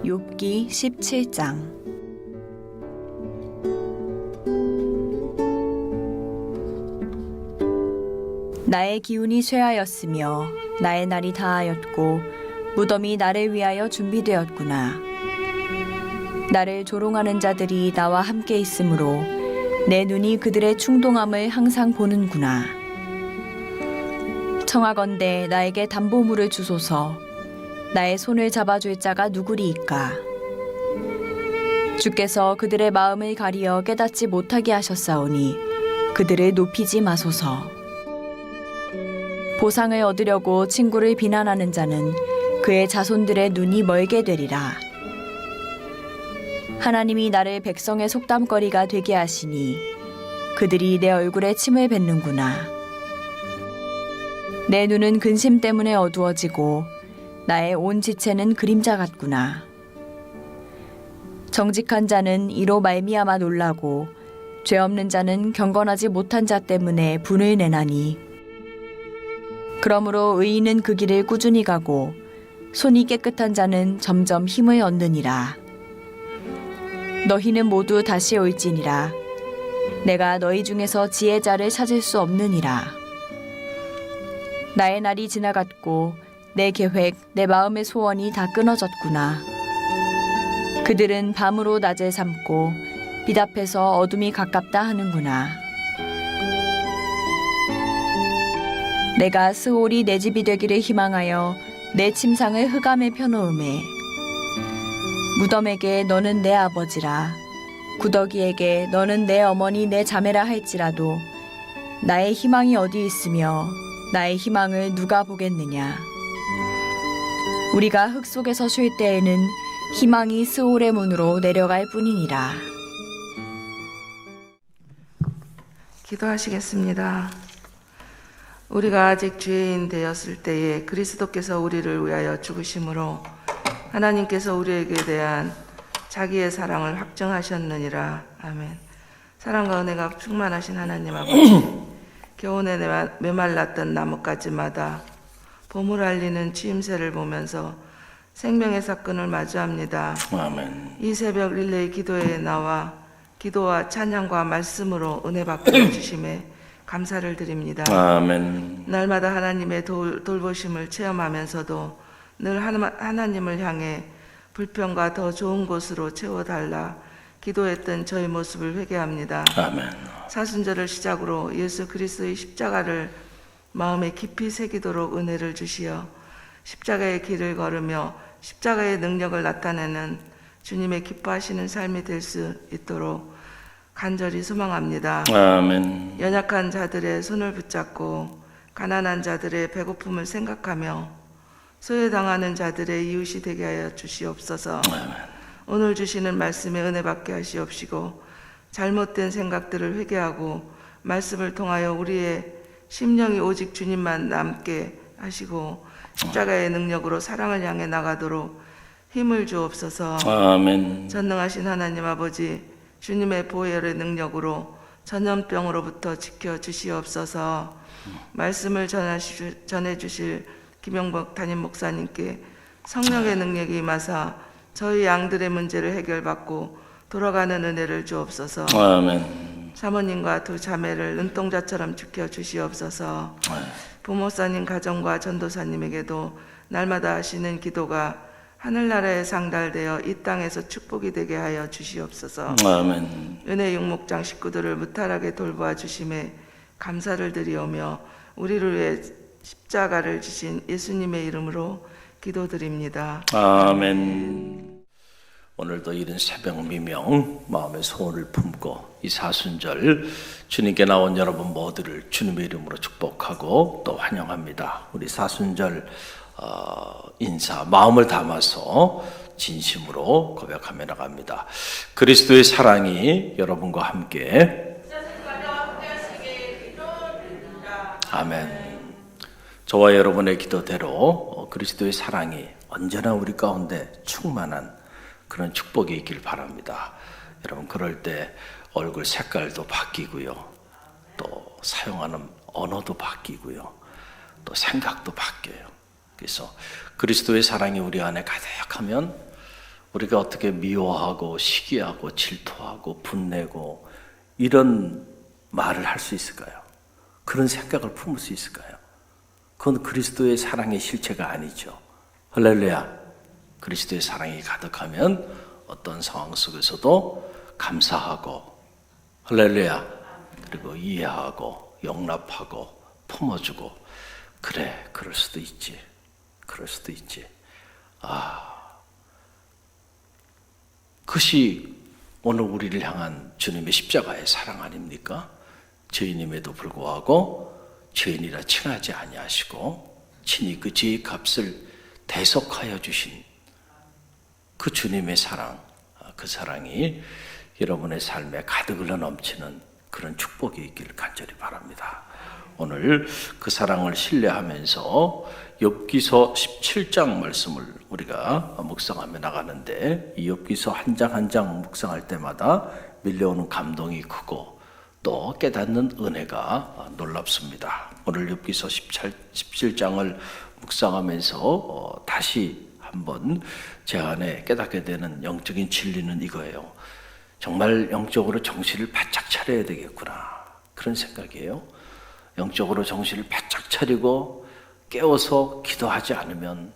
욥기 17장. 나의 기운이 쇠하였으며 나의 날이 다하였고 무덤이 나를 위하여 준비되었구나. 나를 조롱하는 자들이 나와 함께 있으므로 내 눈이 그들의 충동함을 항상 보는구나. 청하건대 나에게 담보물을 주소서. 나의 손을 잡아줄 자가 누구리이까. 주께서 그들의 마음을 가리어 깨닫지 못하게 하셨사오니 그들을 높이지 마소서. 보상을 얻으려고 친구를 비난하는 자는 그의 자손들의 눈이 멀게 되리라. 하나님이 나를 백성의 속담거리가 되게 하시니 그들이 내 얼굴에 침을 뱉는구나. 내 눈은 근심 때문에 어두워지고 나의 온 지체는 그림자 같구나. 정직한 자는 이로 말미암아 놀라고 죄 없는 자는 경건하지 못한 자 때문에 분을 내나니 그러므로 의인은 그 길을 꾸준히 가고 손이 깨끗한 자는 점점 힘을 얻느니라. 너희는 모두 다시 올지니라. 내가 너희 중에서 지혜자를 찾을 수 없느니라. 나의 날이 지나갔고 내 계획, 내 마음의 소원이 다 끊어졌구나. 그들은 밤으로 낮을 삼고 빛 앞에서 어둠이 가깝다 하는구나. 내가 스올이 내 집이 되기를 희망하여 내 침상을 흑암에 펴놓음에 무덤에게 너는 내 아버지라 구더기에게 너는 내 어머니 내 자매라 할지라도 나의 희망이 어디 있으며 나의 희망을 누가 보겠느냐. 우리가 흙 속에서 쉴 때에는 희망이 스올의 문으로 내려갈 뿐이니라. 기도하시겠습니다. 우리가 아직 죄인 되었을 때에 그리스도께서 우리를 위하여 죽으심으로 하나님께서 우리에게 대한 자기의 사랑을 확정하셨느니라. 아멘. 사랑과 은혜가 충만하신 하나님 아버지, 겨우내 메말랐던 나뭇가지마다 봄을 알리는 추임새를 보면서 생명의 사건을 마주합니다. 아멘. 이 새벽 릴레이 기도에 나와 기도와 찬양과 말씀으로 은혜 받게 주심에 감사를 드립니다. 아멘. 날마다 하나님의 돌보심을 체험하면서도 늘 하나님을 향해 불평과 더 좋은 곳으로 채워달라 기도했던 저희 모습을 회개합니다. 아멘. 사순절을 시작으로 예수 그리스도의 십자가를 마음에 깊이 새기도록 은혜를 주시어 십자가의 길을 걸으며 십자가의 능력을 나타내는 주님의 기뻐하시는 삶이 될 수 있도록 간절히 소망합니다. 아멘. 연약한 자들의 손을 붙잡고 가난한 자들의 배고픔을 생각하며 소외당하는 자들의 이웃이 되게 하여 주시옵소서. 아멘. 오늘 주시는 말씀에 은혜 받게 하시옵시고 잘못된 생각들을 회개하고 말씀을 통하여 우리의 심령이 오직 주님만 남게 하시고 십자가의 능력으로 사랑을 향해 나가도록 힘을 주옵소서. 아멘. 전능하신 하나님 아버지, 주님의 보혈의 능력으로 전염병으로부터 지켜주시옵소서. 말씀을 전해주실 김영복 담임 목사님께 성령의 능력이 임하사 저희 양들의 문제를 해결받고 돌아가는 은혜를 주옵소서. 아멘. 사모님과 두 자매를 눈동자처럼 지켜주시옵소서. 부모사님 가정과 전도사님에게도 날마다 하시는 기도가 하늘나라에 상달되어 이 땅에서 축복이 되게 하여 주시옵소서. 아멘. 은혜 육목장 식구들을 무탈하게 돌보아 주심에 감사를 드리오며 우리를 위해 십자가를 지신 예수님의 이름으로 기도드립니다. 아멘. 오늘도 이른 새벽 미명 마음의 소원을 품고 이 사순절 주님께 나온 여러분 모두를 주님의 이름으로 축복하고 또 환영합니다. 우리 사순절 인사 마음을 담아서 진심으로 고백하며 나갑니다. 그리스도의 사랑이 여러분과 함께 아멘. 저와 여러분의 기도대로 그리스도의 사랑이 언제나 우리 가운데 충만한 그런 축복이 있길 바랍니다. 여러분 그럴 때 얼굴 색깔도 바뀌고요, 또 사용하는 언어도 바뀌고요, 또 생각도 바뀌어요. 그래서 그리스도의 사랑이 우리 안에 가득하면 우리가 어떻게 미워하고 시기하고 질투하고 분내고 이런 말을 할 수 있을까요? 그런 생각을 품을 수 있을까요? 그건 그리스도의 사랑의 실체가 아니죠. 할렐루야. 그리스도의 사랑이 가득하면 어떤 상황 속에서도 감사하고, 할렐루야, 그리고 이해하고 용납하고 품어주고, 그래, 그럴 수도 있지, 그럴 수도 있지. 그것이 오늘 우리를 향한 주님의 십자가의 사랑 아닙니까? 죄인임에도 불구하고 죄인이라 칭하지 아니하시고 친히 그 죄의 값을 대속하여 주신 그 주님의 사랑, 그 사랑이 여러분의 삶에 가득 흘러 넘치는 그런 축복이 있기를 간절히 바랍니다. 오늘 그 사랑을 신뢰하면서 욥기서 17장 말씀을 우리가 묵상하며 나가는데, 이 욥기서 한 장 한 장 묵상할 때마다 밀려오는 감동이 크고 또 깨닫는 은혜가 놀랍습니다. 오늘 욥기서 17장을 묵상하면서 다시 한번 제 안에 깨닫게 되는 영적인 진리는 이거예요. 정말 영적으로 정신을 바짝 차려야 되겠구나, 그런 생각이에요. 영적으로 정신을 바짝 차리고 깨워서 기도하지 않으면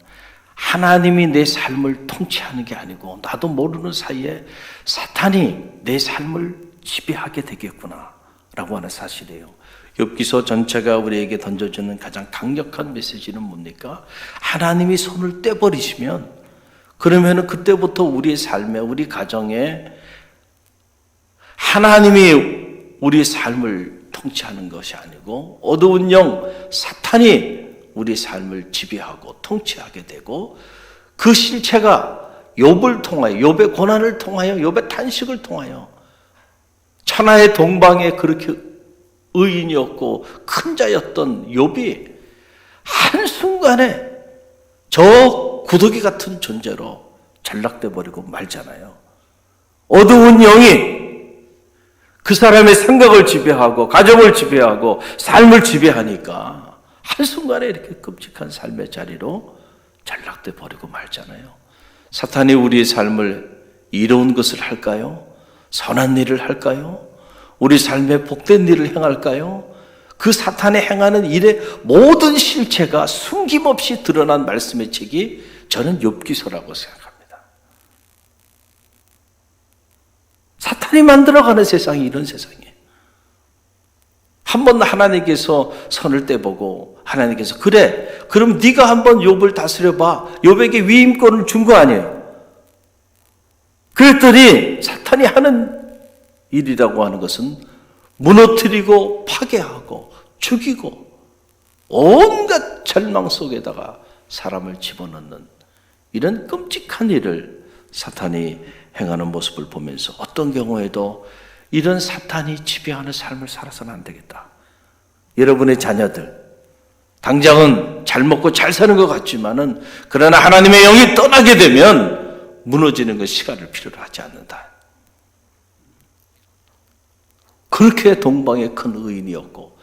하나님이 내 삶을 통치하는 게 아니고 나도 모르는 사이에 사탄이 내 삶을 지배하게 되겠구나 라고 하는 사실이에요. 욥기서 전체가 우리에게 던져주는 가장 강력한 메시지는 뭡니까? 하나님이 손을 떼버리시면, 그러면은 그때부터 우리의 삶에, 우리 가정에 하나님이 우리의 삶을 통치하는 것이 아니고 어두운 영 사탄이 우리의 삶을 지배하고 통치하게 되고, 그 실체가 욥을 통하여, 욥의 고난을 통하여, 욥의 탄식을 통하여, 천하의 동방에 그렇게 의인이었고 큰 자였던 욥이 한순간에 저 구더기 같은 존재로 전락돼 버리고 말잖아요. 어두운 영이 그 사람의 생각을 지배하고 가정을 지배하고 삶을 지배하니까 한순간에 이렇게 끔찍한 삶의 자리로 전락돼 버리고 말잖아요. 사탄이 우리의 삶을 이로운 것을 할까요? 선한 일을 할까요? 우리 삶에 복된 일을 행할까요? 그 사탄이 행하는 일의 모든 실체가 숨김없이 드러난 말씀의 책이 저는 욥기서라고 생각합니다. 사탄이 만들어가는 세상이 이런 세상이에요. 한번 하나님께서 선을 떼보고 하나님께서 그래, 그럼 네가 한번 욥을 다스려봐, 욥에게 위임권을 준 거 아니에요. 그랬더니 사탄이 하는 일이라고 하는 것은 무너뜨리고 파괴하고 죽이고 온갖 절망 속에다가 사람을 집어넣는 이런 끔찍한 일을 사탄이 행하는 모습을 보면서 어떤 경우에도 이런 사탄이 지배하는 삶을 살아서는 안 되겠다. 여러분의 자녀들 당장은 잘 먹고 잘 사는 것 같지만은 그러나 하나님의 영이 떠나게 되면 무너지는 것 시간을 필요로 하지 않는다. 그렇게 동방의 큰 의인이었고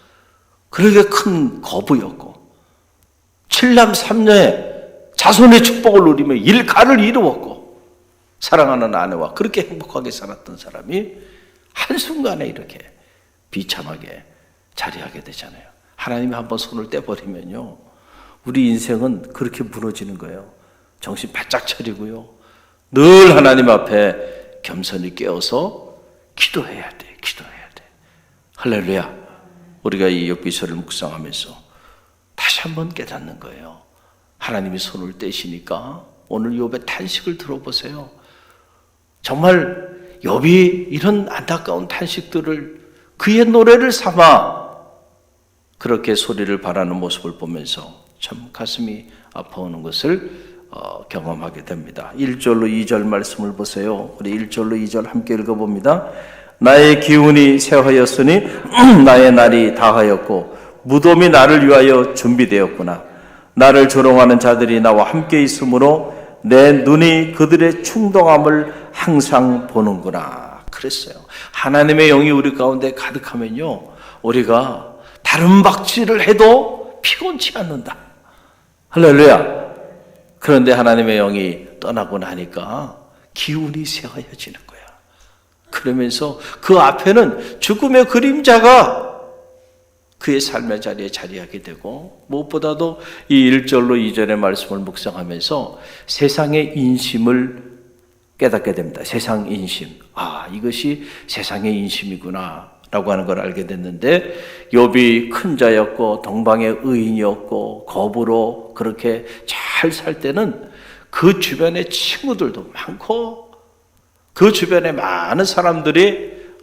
그렇게 큰 거부였고 7남 3녀의 자손의 축복을 누리며 일가를 이루었고 사랑하는 아내와 그렇게 행복하게 살았던 사람이 한순간에 이렇게 비참하게 자리하게 되잖아요. 하나님이 한번 손을 떼버리면요, 우리 인생은 그렇게 무너지는 거예요. 정신 바짝 차리고요, 늘 하나님 앞에 겸손히 깨어서 기도해야 돼. 기도해야 돼. 할렐루야. 우리가 이 욥기서를 묵상하면서 다시 한번 깨닫는 거예요. 하나님이 손을 떼시니까 오늘 욥의 탄식을 들어보세요. 정말 욥이 이런 안타까운 탄식들을 그의 노래를 삼아 그렇게 소리를 바라는 모습을 보면서 참 가슴이 아파오는 것을 경험하게 됩니다. 1절로 2절 말씀을 보세요. 우리 1절로 2절 함께 읽어봅니다. 나의 기운이 쇠하였으니 나의 날이 다하였고 무덤이 나를 위하여 준비되었구나. 나를 조롱하는 자들이 나와 함께 있으므로 내 눈이 그들의 충동함을 항상 보는구나. 그랬어요. 하나님의 영이 우리 가운데 가득하면요, 우리가 다른 박질을 해도 피곤치 않는다. 할렐루야. 그런데 하나님의 영이 떠나고 나니까 기운이 새하여지는 거야. 그러면서 그 앞에는 죽음의 그림자가 그의 삶의 자리에 자리하게 되고, 무엇보다도 이 1절로 2절의 말씀을 묵상하면서 세상의 인심을 깨닫게 됩니다. 세상 인심. 이것이 세상의 인심이구나 라고 하는 걸 알게 됐는데, 욥이 큰 자였고 동방의 의인이었고 거부로 그렇게 잘 살 때는 그 주변에 친구들도 많고 그 주변에 많은 사람들이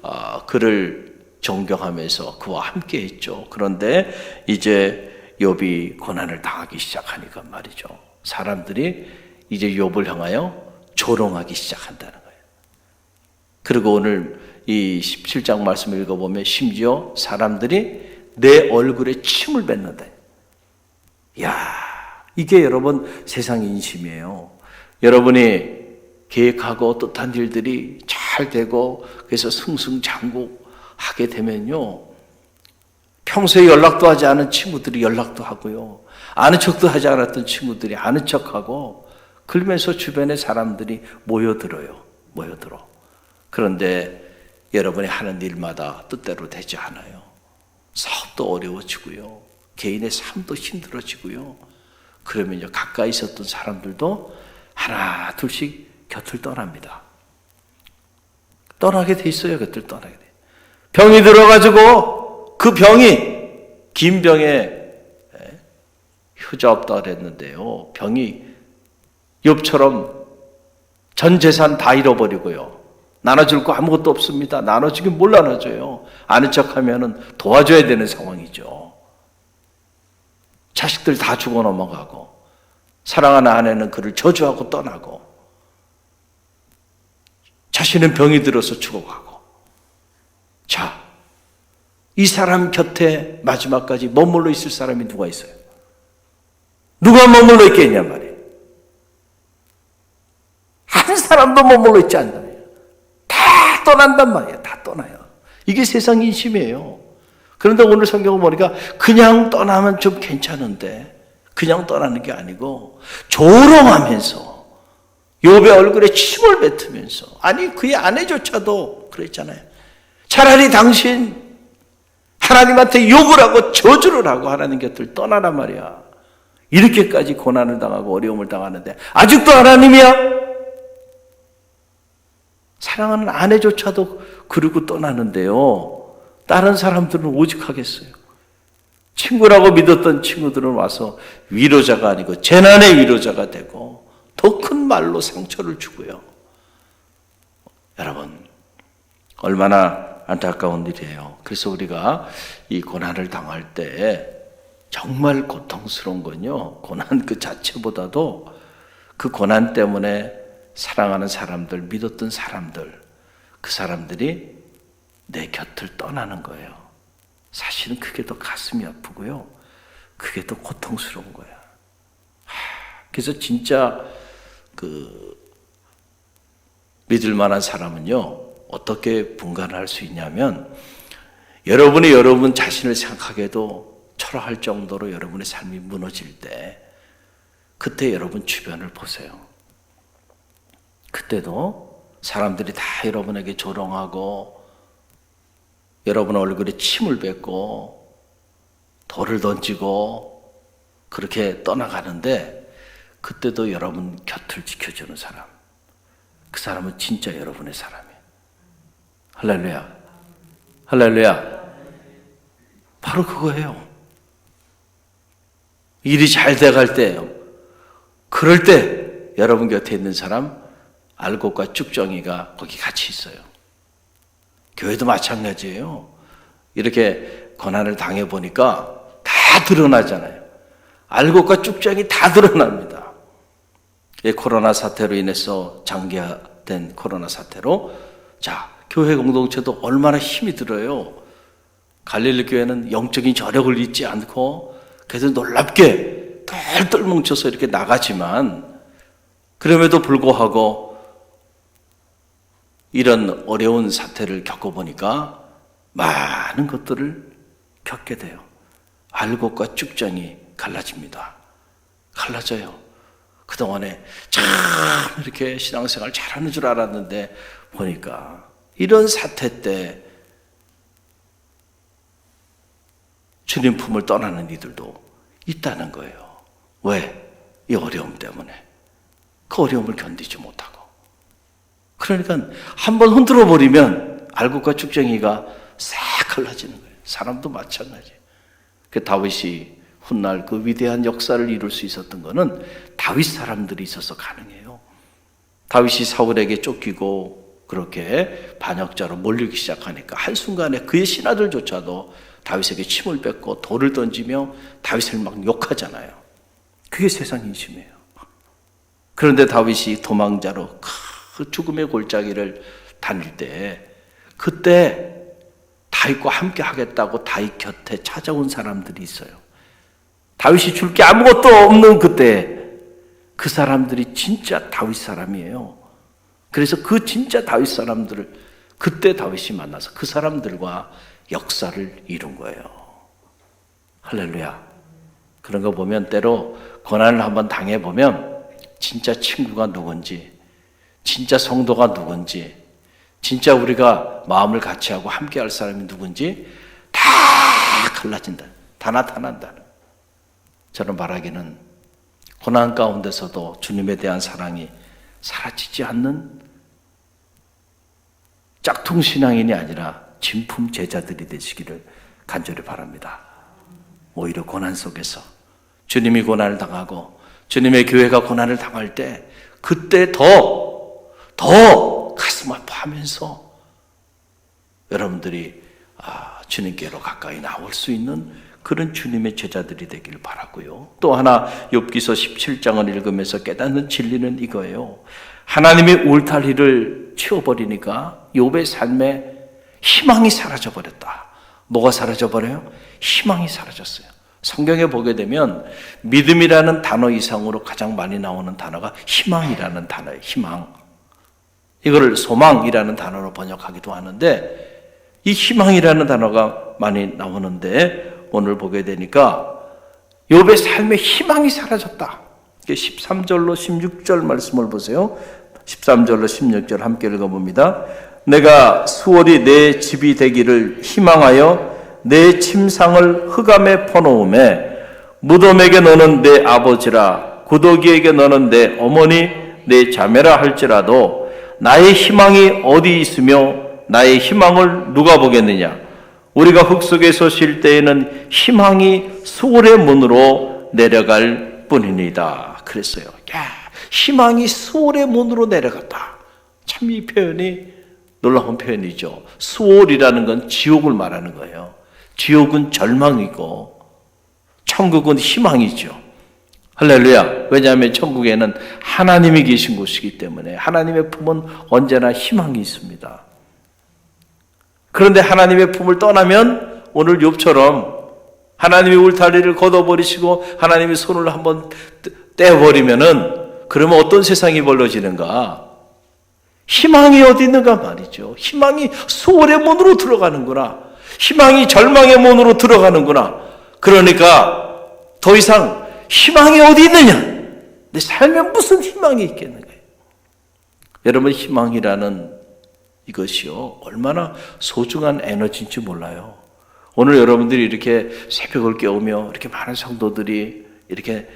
그를 존경하면서 그와 함께 했죠. 그런데 이제 욥이 고난을 당하기 시작하니까 말이죠, 사람들이 이제 욥을 향하여 조롱하기 시작한다는 거예요. 그리고 오늘 이 17장 말씀을 읽어보면 심지어 사람들이 내 얼굴에 침을 뱉는다. 이게 여러분 세상 인심이에요. 여러분이 계획하고 뜻한 일들이 잘 되고 그래서 승승장구하게 되면요, 평소에 연락도 하지 않은 친구들이 연락도 하고요, 아는 척도 하지 않았던 친구들이 아는 척하고, 그러면서 주변에 사람들이 모여들어. 그런데 여러분이 하는 일마다 뜻대로 되지 않아요. 사업도 어려워지고요, 개인의 삶도 힘들어지고요. 그러면 이제 가까이 있었던 사람들도 하나 둘씩 곁을 떠납니다. 떠나게 돼 있어요. 곁을 떠나게 돼. 병이 들어가지고 그 병이 긴 병에 효자 없다 그랬는데요, 병이 욥처럼 전 재산 다 잃어버리고요, 나눠줄 거 아무것도 없습니다. 나눠주긴 뭘 나눠줘요. 아는 척하면은 도와줘야 되는 상황이죠. 자식들 다 죽어 넘어가고, 사랑하는 아내는 그를 저주하고 떠나고, 자신은 병이 들어서 죽어가고. 자, 이 사람 곁에 마지막까지 머물러 있을 사람이 누가 있어요? 누가 머물러 있겠냐 말이에요. 한 사람도 머물러 있지 않단 말이에요. 다 떠난단 말이에요. 다 떠나요. 이게 세상 인심이에요. 그런데 오늘 성경을 보니까 그냥 떠나면 좀 괜찮은데, 그냥 떠나는 게 아니고 조롱하면서 욥의 얼굴에 침을 뱉으면서, 아니 그의 아내조차도 그랬잖아요. 차라리 당신 하나님한테 욕을 하고 저주를 하고 하나님 곁을 떠나란 말이야. 이렇게까지 고난을 당하고 어려움을 당하는데 아직도 하나님이야? 사랑하는 아내조차도 그러고 떠나는데요, 다른 사람들은 오직하겠어요? 친구라고 믿었던 친구들은 와서 위로자가 아니고 재난의 위로자가 되고 더 큰 말로 상처를 주고요. 여러분, 얼마나 안타까운 일이에요. 그래서 우리가 이 고난을 당할 때 정말 고통스러운 건요, 고난 그 자체보다도 그 고난 때문에 사랑하는 사람들, 믿었던 사람들, 그 사람들이 내 곁을 떠나는 거예요. 사실은 그게 더 가슴이 아프고요, 그게 더 고통스러운 거야. 그래서 진짜 믿을 만한 사람은요, 어떻게 분간을 할 수 있냐면, 여러분이 여러분 자신을 생각하게도 초라할 정도로 여러분의 삶이 무너질 때, 그때 여러분 주변을 보세요. 그때도 사람들이 다 여러분에게 조롱하고 여러분 얼굴에 침을 뱉고 돌을 던지고 그렇게 떠나가는데, 그때도 여러분 곁을 지켜주는 사람, 그 사람은 진짜 여러분의 사람이에요. 할렐루야, 할렐루야. 바로 그거예요. 일이 잘 돼갈 때예요. 그럴 때 여러분 곁에 있는 사람, 알곡과 쭉정이가 거기 같이 있어요. 교회도 마찬가지예요. 이렇게 고난을 당해보니까 다 드러나잖아요. 알곡과 쭉정이 다 드러납니다. 이 코로나 사태로 인해서 장기화된 코로나 사태로, 자, 교회 공동체도 얼마나 힘이 들어요. 갈릴리 교회는 영적인 저력을 잊지 않고 그래서 놀랍게 덜덜 뭉쳐서 이렇게 나가지만, 그럼에도 불구하고 이런 어려운 사태를 겪어보니까 많은 것들을 겪게 돼요. 알곡과 쭉정이 갈라집니다. 갈라져요. 그동안에 참 이렇게 신앙생활 잘하는 줄 알았는데 보니까 이런 사태 때 주님 품을 떠나는 이들도 있다는 거예요. 왜? 이 어려움 때문에. 그 어려움을 견디지 못하고. 그러니까 한번 흔들어 버리면 알곡과 쭉쟁이가 싹 갈라지는 거예요. 사람도 마찬가지. 그 다윗이 훗날 그 위대한 역사를 이룰 수 있었던 것은 다윗 사람들이 있어서 가능해요. 다윗이 사울에게 쫓기고 그렇게 반역자로 몰리기 시작하니까 한순간에 그의 신하들조차도 다윗에게 침을 뱉고 돌을 던지며 다윗을 막 욕하잖아요. 그게 세상 인심이에요. 그런데 다윗이 도망자로 그 죽음의 골짜기를 다닐 때 그때 다윗과 함께 하겠다고 다윗 곁에 찾아온 사람들이 있어요. 다윗이 줄 게 아무것도 없는 그때 그 사람들이 진짜 다윗 사람이에요. 그래서 그 진짜 다윗 사람들을 그때 다윗이 만나서 그 사람들과 역사를 이룬 거예요. 할렐루야. 그런 거 보면 때로 고난을 한번 당해보면 진짜 친구가 누군지, 진짜 성도가 누군지, 진짜 우리가 마음을 같이 하고 함께 할 사람이 누군지 다 갈라진다. 다 나타난다. 저는 말하기는 고난 가운데서도 주님에 대한 사랑이 사라지지 않는 짝퉁 신앙인이 아니라 진품 제자들이 되시기를 간절히 바랍니다. 오히려 고난 속에서 주님이 고난을 당하고 주님의 교회가 고난을 당할 때 그때 더 가슴 아파하면서 여러분들이 주님께로 가까이 나올 수 있는 그런 주님의 제자들이 되길 바라고요. 또 하나 욥기서 17장을 읽으면서 깨닫는 진리는 이거예요. 하나님의 울타리를 치워버리니까 욥의 삶에 희망이 사라져버렸다. 뭐가 사라져버려요? 희망이 사라졌어요. 성경에 보게 되면 믿음이라는 단어 이상으로 가장 많이 나오는 단어가 희망이라는 단어예요. 희망. 이거를 소망이라는 단어로 번역하기도 하는데 이 희망이라는 단어가 많이 나오는데 오늘 보게 되니까 욥의 삶에 희망이 사라졌다. 13절로 16절 말씀을 보세요. 13절로 16절 함께 읽어봅니다. 내가 수월이 내 집이 되기를 희망하여 내 침상을 흑암에 퍼놓음에 무덤에게 너는 내 아버지라 구더기에게 너는 내 어머니 내 자매라 할지라도 나의 희망이 어디 있으며 나의 희망을 누가 보겠느냐. 우리가 흙 속에서 쉴 때에는 희망이 수월의 문으로 내려갈 뿐이니다. 그랬어요. 야, 희망이 수월의 문으로 내려갔다. 참 이 표현이 놀라운 표현이죠. 수월이라는 건 지옥을 말하는 거예요. 지옥은 절망이고 천국은 희망이죠. 할렐루야. 왜냐하면 천국에는 하나님이 계신 곳이기 때문에 하나님의 품은 언제나 희망이 있습니다. 그런데 하나님의 품을 떠나면 오늘 욥처럼 하나님의 울타리를 걷어버리시고 하나님의 손을 한번 떼어버리면은 그러면 어떤 세상이 벌어지는가? 희망이 어디 있는가 말이죠. 희망이 수월의 문으로 들어가는구나. 희망이 절망의 문으로 들어가는구나. 그러니까 더 이상 희망이 어디 있느냐? 내 삶에 무슨 희망이 있겠는가? 여러분 희망이라는 이것이요 얼마나 소중한 에너지인지 몰라요. 오늘 여러분들이 이렇게 새벽을 깨우며 이렇게 많은 성도들이 이렇게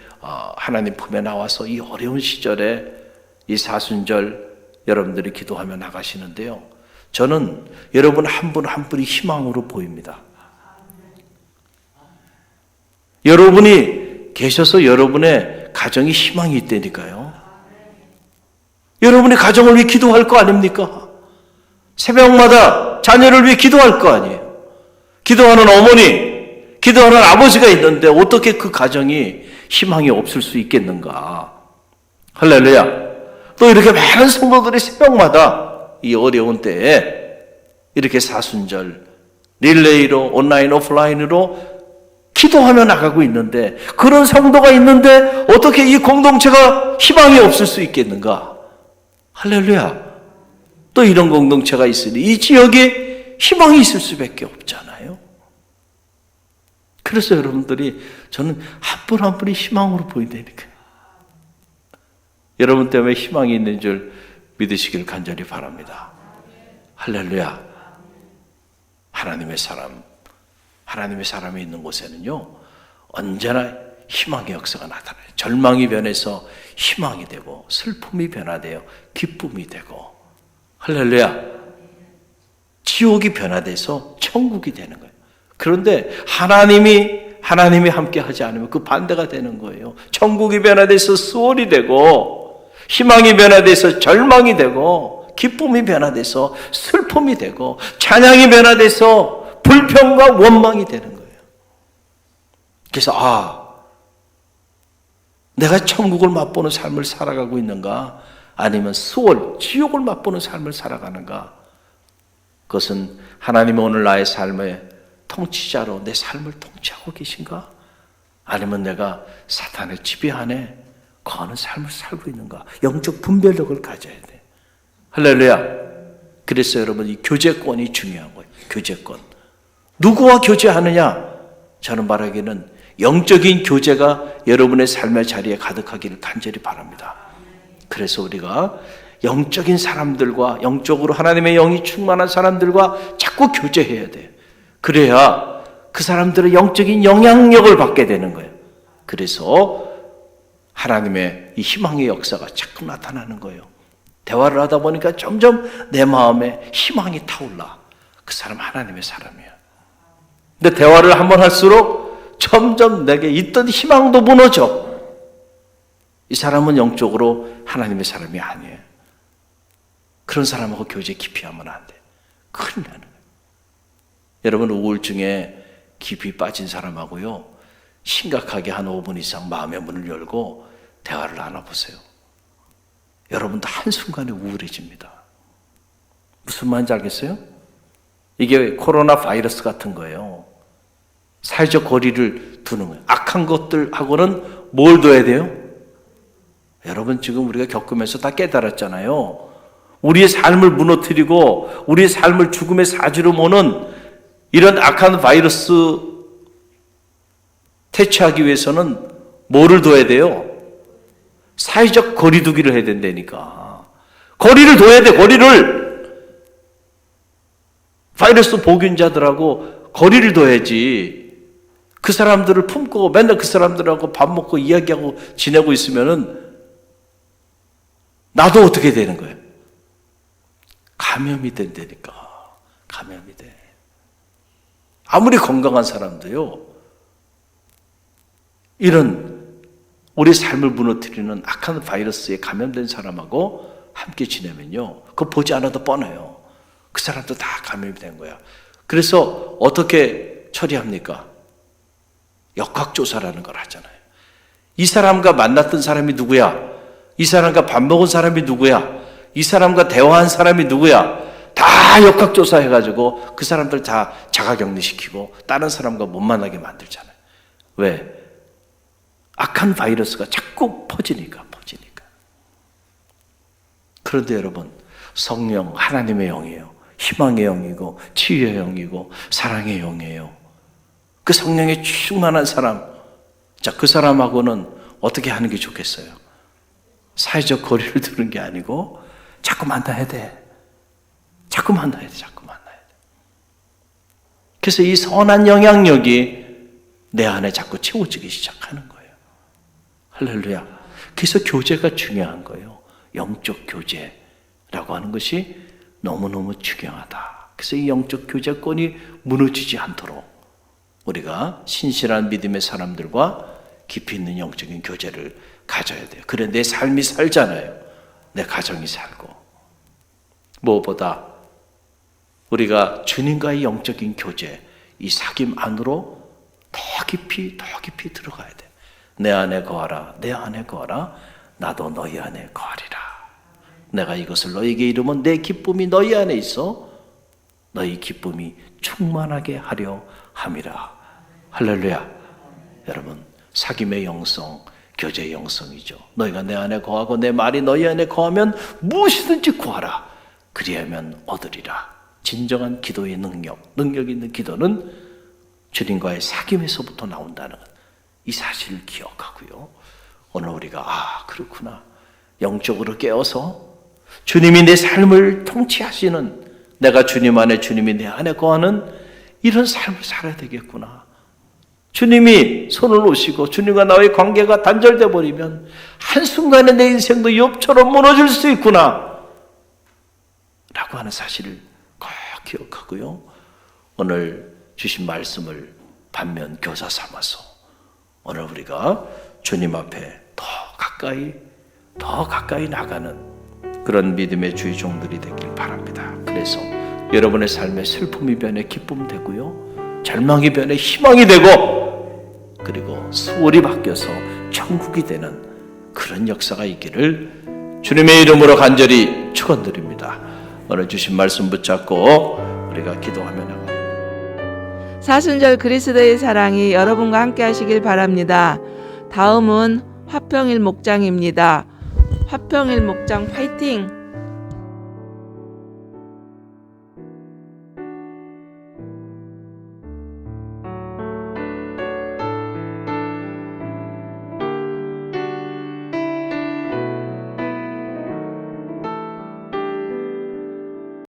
하나님 품에 나와서 이 어려운 시절에 이 사순절 여러분들이 기도하며 나가시는데요. 저는 여러분 한 분 한 분이 희망으로 보입니다. 여러분이 계셔서 여러분의 가정이 희망이 있다니까요. 여러분의 가정을 위해 기도할 거 아닙니까? 새벽마다 자녀를 위해 기도할 거 아니에요. 기도하는 어머니, 기도하는 아버지가 있는데 어떻게 그 가정이 희망이 없을 수 있겠는가? 할렐루야. 또 이렇게 많은 성도들이 새벽마다 이 어려운 때에 이렇게 사순절, 릴레이로, 온라인, 오프라인으로 기도하며 나가고 있는데 그런 성도가 있는데 어떻게 이 공동체가 희망이 없을 수 있겠는가? 할렐루야. 또 이런 공동체가 있으니 이 지역에 희망이 있을 수밖에 없잖아요. 그래서 여러분들이 저는 한 분 한 분이 희망으로 보인다니까요. 여러분 때문에 희망이 있는 줄 믿으시길 간절히 바랍니다. 할렐루야. 하나님의 사람이 있는 곳에는요, 언제나 희망의 역사가 나타나요. 절망이 변해서 희망이 되고, 슬픔이 변화되어 기쁨이 되고, 할렐루야. 지옥이 변화돼서 천국이 되는 거예요. 그런데 하나님이 함께 하지 않으면 그 반대가 되는 거예요. 천국이 변화돼서 수월이 되고, 희망이 변화돼서 절망이 되고, 기쁨이 변화돼서 슬픔이 되고, 찬양이 변화돼서 불평과 원망이 되는 거예요. 그래서 내가 천국을 맛보는 삶을 살아가고 있는가? 아니면 수월, 지옥을 맛보는 삶을 살아가는가? 그것은 하나님은 오늘 나의 삶의 통치자로 내 삶을 통치하고 계신가? 아니면 내가 사탄의 지배 안에 거하는 삶을 살고 있는가? 영적 분별력을 가져야 돼. 할렐루야. 그래서 여러분, 이 교제권이 중요한 거예요. 교제권. 누구와 교제하느냐? 저는 말하기는 영적인 교제가 여러분의 삶의 자리에 가득하기를 간절히 바랍니다. 그래서 우리가 영적인 사람들과, 영적으로 하나님의 영이 충만한 사람들과 자꾸 교제해야 돼요. 그래야 그 사람들의 영적인 영향력을 받게 되는 거예요. 그래서 하나님의 이 희망의 역사가 자꾸 나타나는 거예요. 대화를 하다 보니까 점점 내 마음에 희망이 타올라. 그 사람 하나님의 사람이야. 근데 대화를 한번 할수록 점점 내게 있던 희망도 무너져. 이 사람은 영적으로 하나님의 사람이 아니에요. 그런 사람하고 교제 깊이 하면 안 돼. 큰일 나는 거예요. 여러분, 우울증에 깊이 빠진 사람하고요, 심각하게 한 5분 이상 마음의 문을 열고 대화를 나눠보세요. 여러분도 한순간에 우울해집니다. 무슨 말인지 알겠어요? 이게 코로나 바이러스 같은 거예요. 사회적 거리를 두는 거예요. 악한 것들하고는 뭘 둬야 돼요? 여러분, 지금 우리가 겪으면서 다 깨달았잖아요. 우리의 삶을 무너뜨리고 우리의 삶을 죽음의 사지로 모는 이런 악한 바이러스 퇴치하기 위해서는 뭐를 둬야 돼요? 사회적 거리두기를 해야 된다니까. 거리를 둬야 돼, 거리를. 바이러스 보균자들하고 거리를 둬야지. 그 사람들을 품고 맨날 그 사람들하고 밥 먹고 이야기하고 지내고 있으면은 나도 어떻게 되는 거예요? 감염이 된다니까. 감염이 돼. 아무리 건강한 사람도요, 이런 우리 삶을 무너뜨리는 악한 바이러스에 감염된 사람하고 함께 지내면요, 그거 보지 않아도 뻔해요. 그 사람도 다 감염이 된 거야. 그래서 어떻게 처리합니까? 역학조사라는 걸 하잖아요. 이 사람과 만났던 사람이 누구야? 이 사람과 밥 먹은 사람이 누구야? 이 사람과 대화한 사람이 누구야? 다 역학조사 해가지고 그 사람들 다 자가격리시키고 다른 사람과 못 만나게 만들잖아요. 왜? 악한 바이러스가 자꾸 퍼지니까. 그런데 여러분, 성령, 하나님의 영이에요. 희망의 영이고 치유의 영이고 사랑의 영이에요. 그 성령에 충만한 사람, 자, 그 사람하고는 어떻게 하는 게 좋겠어요? 사회적 거리를 두는 게 아니고 자꾸 만나야 돼. 자꾸 만나야 돼. 그래서 이 선한 영향력이 내 안에 자꾸 채워지기 시작하는 거예요. 할렐루야. 그래서 교제가 중요한 거예요. 영적 교제라고 하는 것이 너무너무 중요하다. 그래서 이 영적 교제권이 무너지지 않도록 우리가 신실한 믿음의 사람들과 깊이 있는 영적인 교제를 가져야 돼요. 그래 내 삶이 살잖아요. 내 가정이 살고. 무엇보다 우리가 주님과의 영적인 교제, 이 사귐 안으로 더 깊이 들어가야 돼. 내 안에 거하라, 내 안에 거하라, 나도 너희 안에 거하리라. 내가 이것을 너희에게 이루면 내 기쁨이 너희 안에 있어 너희 기쁨이 충만하게 하려 함이라. 할렐루야. 여러분, 사귐의 영성, 교제의 영성이죠. 너희가 내 안에 거하고 내 말이 너희 안에 거하면 무엇이든지 구하라. 그리하면 얻으리라. 진정한 기도의 능력 있는 기도는 주님과의 사귐에서부터 나온다는 이 사실을 기억하고요. 오늘 우리가 그렇구나. 영적으로 깨어서 주님이 내 삶을 통치하시는, 내가 주님 안에, 주님이 내 안에 거하는 이런 삶을 살아야 되겠구나. 주님이 손을 놓으시고 주님과 나의 관계가 단절돼 버리면 한순간에 내 인생도 욥처럼 무너질 수 있구나 라고 하는 사실을 꼭 기억하고요. 오늘 주신 말씀을 반면 교사 삼아서 오늘 우리가 주님 앞에 더 가까이 나가는 그런 믿음의 주의 종들이 되길 바랍니다. 그래서 여러분의 삶에 슬픔이 변해 기쁨 되고요, 절망이 변해 희망이 되고, 그리고 수월이 바뀌어서 천국이 되는 그런 역사가 있기를 주님의 이름으로 간절히 축원드립니다. 오늘 주신 말씀 붙잡고 우리가 기도하며 나갑니다. 사순절 그리스도의 사랑이 여러분과 함께 하시길 바랍니다. 다음은 화평일 목장입니다. 화평일 목장 파이팅!